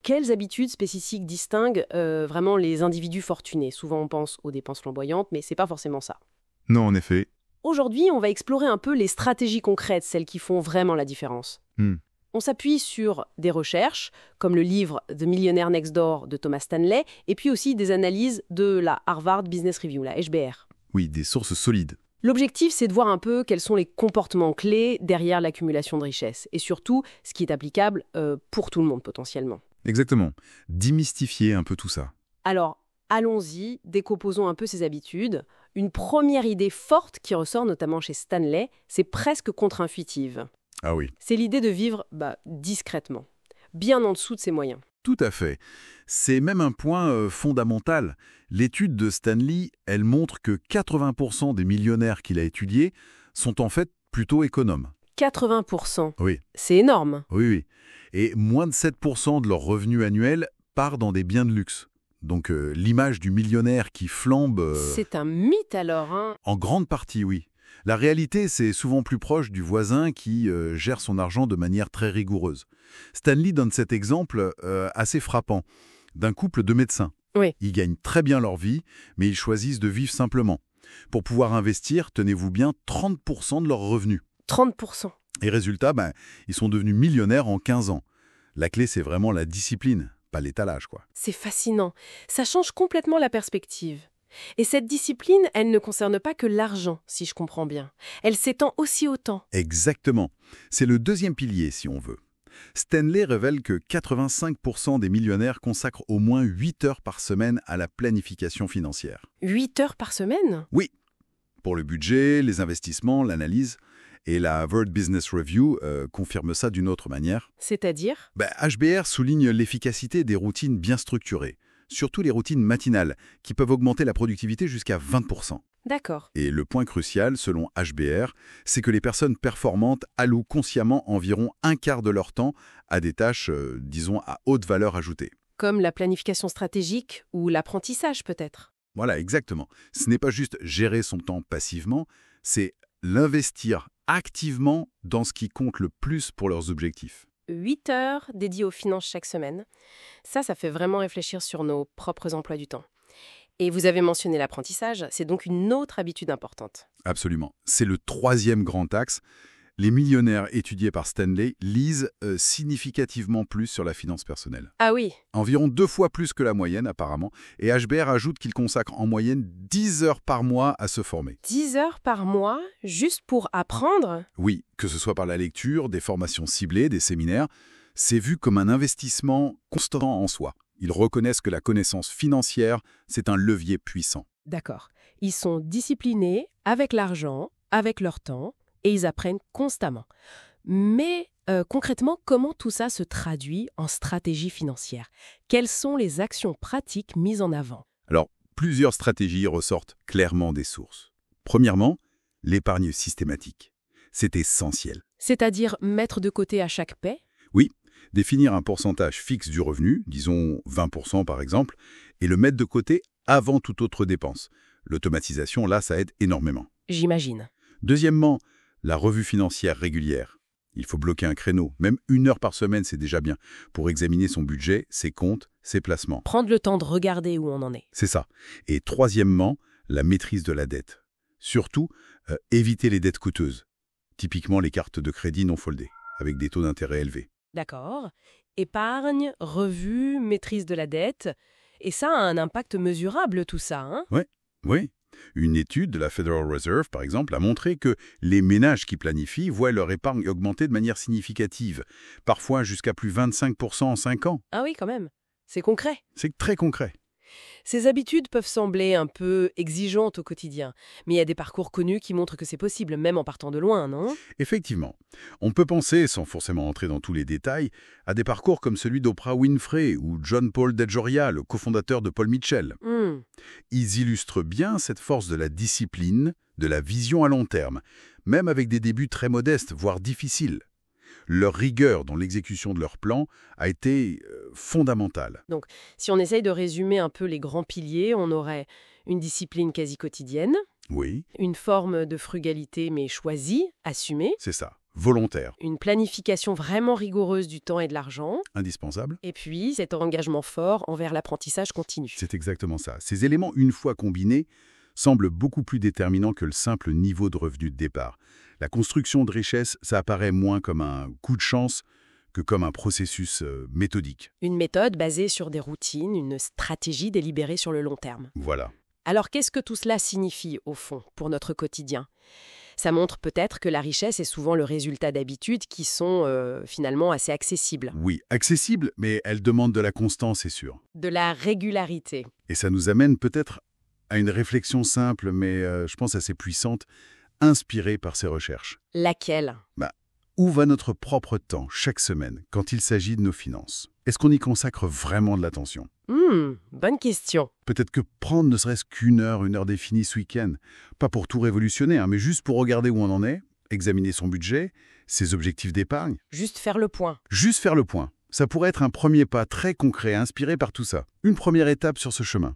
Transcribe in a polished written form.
quelles habitudes spécifiques distinguent vraiment les individus fortunés? Souvent, on pense aux dépenses flamboyantes, mais c'est pas forcément ça. Non, en effet. Aujourd'hui, on va explorer un peu les stratégies concrètes, celles qui font vraiment la différence. Hmm. On s'appuie sur des recherches, comme le livre The Millionaire Next Door de Thomas Stanley, et puis aussi des analyses de la Harvard Business Review, la HBR. Oui, des sources solides. L'objectif, c'est de voir un peu quels sont les comportements clés derrière l'accumulation de richesses, et surtout, ce qui est applicable pour tout le monde potentiellement. Exactement. Démystifier un peu tout ça. Alors, allons-y, décomposons un peu ces habitudes. Une première idée forte qui ressort notamment chez Stanley, c'est presque contre-intuitive. Ah oui. C'est l'idée de vivre discrètement, bien en dessous de ses moyens. Tout à fait. C'est même un point fondamental. L'étude de Stanley, elle montre que 80% des millionnaires qu'il a étudiés sont en fait plutôt économes. 80%, Oui, c'est énorme. oui. Et moins de 7% de leur revenu annuel part dans des biens de luxe. Donc l'image du millionnaire qui flambe... C'est un mythe alors, hein? En grande partie, oui. La réalité, c'est souvent plus proche du voisin qui gère son argent de manière très rigoureuse. Stanley donne cet exemple assez frappant d'un couple de médecins. Oui. Ils gagnent très bien leur vie, mais ils choisissent de vivre simplement. Pour pouvoir investir, tenez-vous bien, 30% de leurs revenus. 30%. Et résultat, ils sont devenus millionnaires en 15 ans. La clé, c'est vraiment la discipline, pas l'étalage, quoi. C'est fascinant. Ça change complètement la perspective. Et cette discipline, elle ne concerne pas que l'argent, si je comprends bien. Elle s'étend aussi au temps. Exactement. C'est le deuxième pilier, si on veut. Stanley révèle que 85% des millionnaires consacrent au moins 8 heures par semaine à la planification financière. 8 heures par semaine? Oui, pour le budget, les investissements, l'analyse. Et la Harvard Business Review confirme ça d'une autre manière. C'est-à-dire? HBR souligne l'efficacité des routines bien structurées, surtout les routines matinales, qui peuvent augmenter la productivité jusqu'à 20%. D'accord. Et le point crucial, selon HBR, c'est que les personnes performantes allouent consciemment environ un quart de leur temps à des tâches, disons, à haute valeur ajoutée. Comme la planification stratégique ou l'apprentissage peut-être. Voilà, exactement. Ce n'est pas juste gérer son temps passivement, c'est l'investir activement dans ce qui compte le plus pour leurs objectifs. 8 heures dédiées aux finances chaque semaine. Ça fait vraiment réfléchir sur nos propres emplois du temps. Et vous avez mentionné l'apprentissage, c'est donc une autre habitude importante. Absolument. C'est le troisième grand axe. Les millionnaires étudiés par Stanley lisent significativement plus sur la finance personnelle. Ah oui, Environ 2 fois plus que la moyenne, apparemment. Et HBR ajoute qu'ils consacrent en moyenne 10 heures par mois à se former. 10 heures par mois, juste pour apprendre? Oui, que ce soit par la lecture, des formations ciblées, des séminaires, c'est vu comme un investissement constant en soi. Ils reconnaissent que la connaissance financière, c'est un levier puissant. D'accord. Ils sont disciplinés avec l'argent, avec leur temps, et ils apprennent constamment. Mais concrètement, comment tout ça se traduit en stratégie financière? Quelles sont les actions pratiques mises en avant? Alors, plusieurs stratégies ressortent clairement des sources. Premièrement, l'épargne systématique. C'est essentiel. C'est-à-dire mettre de côté à chaque paie? Oui, définir un pourcentage fixe du revenu, disons 20% par exemple, et le mettre de côté avant toute autre dépense. L'automatisation, là, ça aide énormément. J'imagine. Deuxièmement, la revue financière régulière. Il faut bloquer un créneau, même 1 heure par semaine, c'est déjà bien, pour examiner son budget, ses comptes, ses placements. Prendre le temps de regarder où on en est. C'est ça. Et troisièmement, la maîtrise de la dette. Surtout, éviter les dettes coûteuses. Typiquement les cartes de crédit non foldées, avec des taux d'intérêt élevés. D'accord. Épargne, revue, maîtrise de la dette. Et ça a un impact mesurable, tout ça, hein? Oui. Une étude de la Federal Reserve, par exemple, a montré que les ménages qui planifient voient leur épargne augmenter de manière significative, parfois jusqu'à plus 25% en 5 ans. Ah oui, quand même. C'est concret. C'est très concret. Ces habitudes peuvent sembler un peu exigeantes au quotidien, mais il y a des parcours connus qui montrent que c'est possible, même en partant de loin, non? Effectivement. On peut penser, sans forcément entrer dans tous les détails, à des parcours comme celui d'Oprah Winfrey ou John Paul DeJoria, le cofondateur de Paul Mitchell. Ils illustrent bien cette force de la discipline, de la vision à long terme, même avec des débuts très modestes, voire difficiles. Leur rigueur dans l'exécution de leur plan a été fondamentale. Donc, si on essaye de résumer un peu les grands piliers, on aurait une discipline quasi quotidienne, Oui, une forme de frugalité mais choisie, assumée, c'est ça. volontaire. Une planification vraiment rigoureuse du temps et de l'argent. Indispensable. Et puis, cet engagement fort envers l'apprentissage continu. C'est exactement ça. Ces éléments, une fois combinés, semblent beaucoup plus déterminants que le simple niveau de revenu de départ. La construction de richesse, ça apparaît moins comme un coup de chance que comme un processus méthodique. Une méthode basée sur des routines, une stratégie délibérée sur le long terme. Voilà. Alors qu'est-ce que tout cela signifie, au fond, pour notre quotidien ? Ça montre peut-être que la richesse est souvent le résultat d'habitudes qui sont finalement assez accessibles. Oui, accessible, mais elle demande de la constance, c'est sûr. De la régularité. Et ça nous amène peut-être à une réflexion simple, mais je pense assez puissante, inspirée par ces recherches. Laquelle ? Où va notre propre temps chaque semaine quand il s'agit de nos finances? Est-ce qu'on y consacre vraiment de l'attention? Bonne question. Peut-être que prendre ne serait-ce qu'une heure définie ce week-end, pas pour tout révolutionner, mais juste pour regarder où on en est, examiner son budget, ses objectifs d'épargne. Juste faire le point. Juste faire le point. Ça pourrait être un premier pas très concret, inspiré par tout ça. Une première étape sur ce chemin.